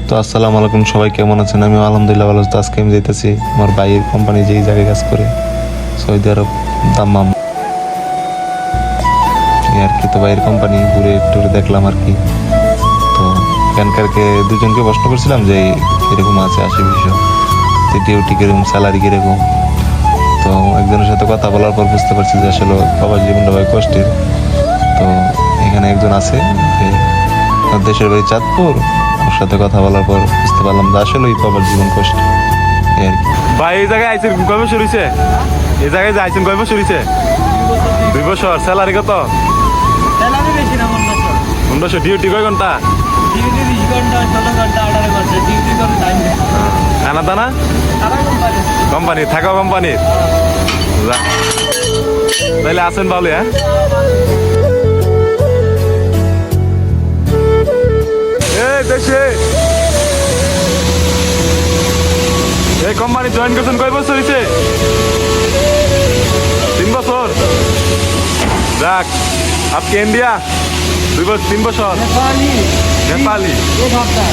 তো আসসালামু আলাইকুম, সবাই কেমন আছেন? আমি আলহামদুলিল্লাহ ভালো আছি। তো আজকে আমি যাইতেছি আমার ভাইয়ের কোম্পানি যেই জায়গায় কাজ করে, সৌদি আরব দাম্মাম এই আর কি। তো ভাইয়ের কোম্পানি ঘুরে টুরে দেখলাম আর কি। তো এখানকারকে দুজনকে প্রশ্ন করছিলাম যে এরকম আছে আশেপাশে, ডিউটি কিরকম, স্যালারি কিরকম। তো একজনের সাথে কথা বলার পর বুঝতে পারছি যে আসলে বাবার জীবনটা ভাই কষ্টের। তো এখানে একজন আছে যে ওর দেশের বাড়ি চাঁদপুর, ওর সাথে কথা বলার পর বুঝতে পারলাম যে আসলে ওই বাবার জীবন কষ্ট এই আর কি। ভাই এই জায়গায় আইছেন কয় বছর হইছে? এই জায়গায় যে আইছেন কয় বছর হইছে? 2 বছর। স্যালারি কত? স্যালারি বেশি না 1500। 1500। ডিউটি কয় ঘন্টা? ডিউটি 20 ঘন্টা 16 ঘন্টা অর্ডার করছে, ডিউটি করে টাইম নেই। খানা দানা তারা কোম্পানি কোম্পানি থাকা কোম্পানির। তাইলে আছেন ভালো। হ্যাঁ, এই দেশে এই কোম্পানি জয়েন করছেন কয় বছর হয়েছে? 3 বছর। যাক, আপনি ইন্ডিয়া 2 বছর 3 বছর। নেপালি নেপালি। এক সপ্তাহ